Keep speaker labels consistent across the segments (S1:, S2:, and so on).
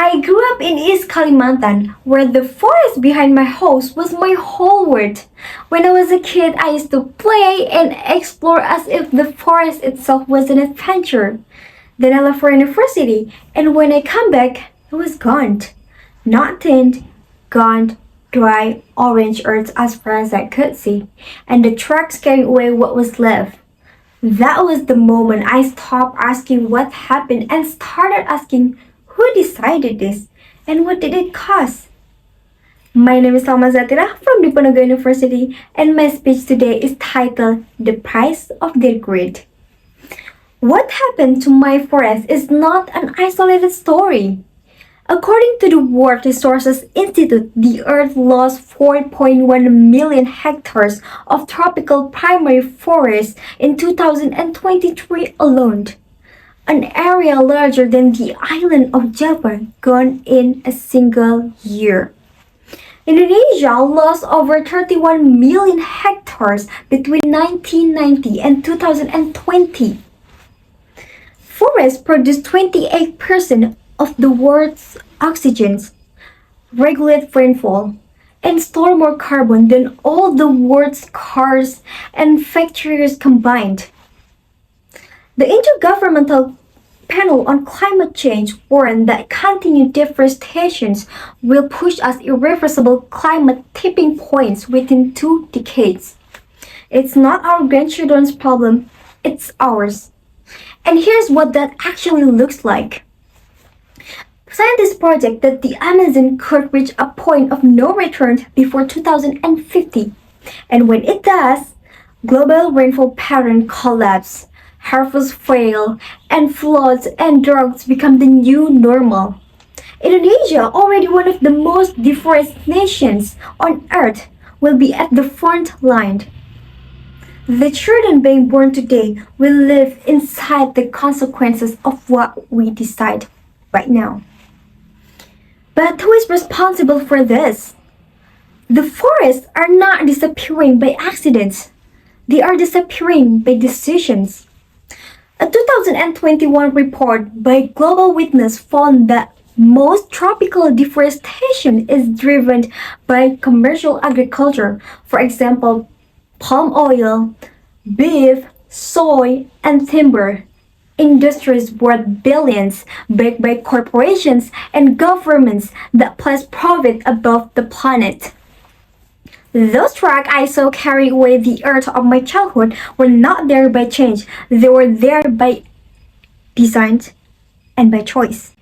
S1: I grew up in East Kalimantan, where the forest behind my house was my whole world. When I was a kid, I used to play and explore as if the forest itself was an adventure. Then I left for university, and when I come back, it was gone. Not thinned, gone, dry, orange earth as far as I could see, and the trucks carrying away what was left. That was the moment I stopped asking what happened and started asking who decided this and what did it cost. My name is Salma from Diponegoro University, and my speech today is titled The Price of Their Greed. What happened to my forest is not an isolated story. According to the World Resources Institute, the Earth lost 4.1 million hectares of tropical primary forest in 2023 alone, an area larger than the island of Java gone in a single year. Indonesia lost over 31 million hectares between 1990 and 2020. Forests produce 28% of the world's oxygen, regulate rainfall, and store more carbon than all the world's cars and factories combined. The Intergovernmental Panel on Climate Change warned that continued deforestation will push us irreversible climate tipping points within 2 decades. It's not our grandchildren's problem, it's ours. And here's what that actually looks like. Scientists project that the Amazon could reach a point of no return before 2050. And when it does, global rainfall pattern collapse, harvests fail, and floods and droughts become the new normal. Indonesia, already one of the most deforested nations on earth, will be at the front line. The children being born today will live inside the consequences of what we decide right now. But who is responsible for this? The forests are not disappearing by accidents. They are disappearing by decisions. A 2021 report by Global Witness found that most tropical deforestation is driven by commercial agriculture. For example, palm oil, beef, soy, and timber. Industries worth billions, backed by corporations and governments that place profit above the planet. Those trucks I saw carrying away the earth of my childhood were not there by chance, they were there by design and by choice.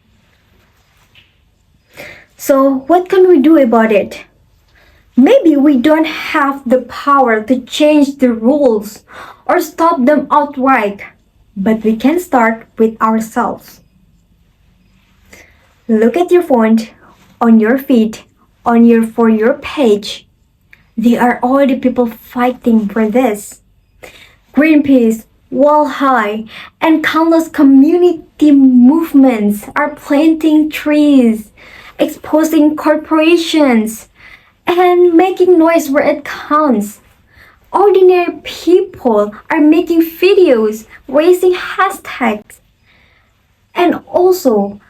S1: So, what can we do about it? Maybe we don't have the power to change the rules or stop them outright, but we can start with ourselves. Look at your phone, on your feed, on your For Your page. There are already people fighting for this. Greenpeace, Wall High, and countless community movements are planting trees, exposing corporations, and making noise where it counts. Ordinary people are making videos, raising hashtags, and also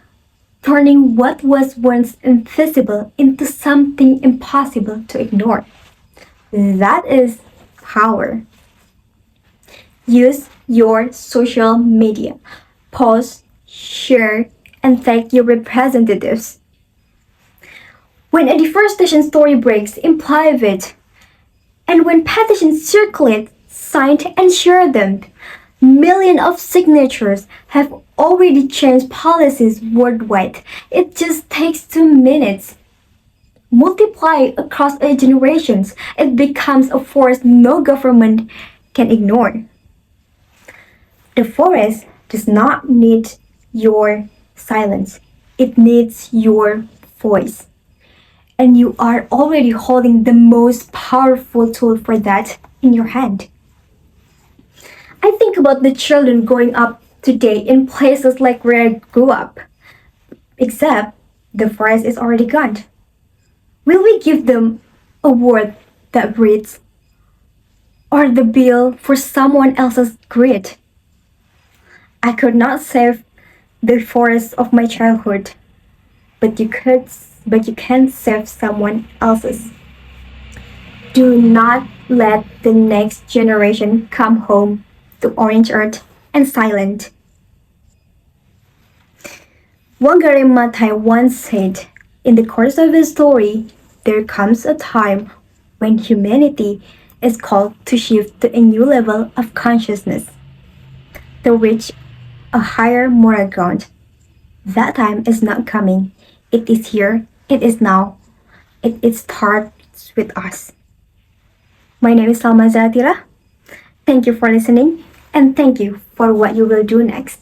S1: turning what was once invisible into something impossible to ignore. That is power. Use your social media. Post, share, and tag your representatives. When a deforestation story breaks in private, and when petitions circulate, sign and share them, millions of signatures have already changed policies worldwide. It just takes 2 minutes. Multiply across generations, it becomes a force no government can ignore. The forest does not need your silence. It needs your voice. And you are already holding the most powerful tool for that in your hand. I think about the children growing up today in places like where I grew up, except the forest is already gone. Will we give them a word that breathes, or the bill for someone else's greed? I could not save the forest of my childhood, but you can't save someone else's. Do not let the next generation come home to orange earth and silent. Wangari Maathai once said, in the course of his story, there comes a time when humanity is called to shift to a new level of consciousness, to reach a higher moral ground. That time is not coming. It is here. It is now. It starts with us. My name is Salma. Thank you for listening, and thank you for what you will do next.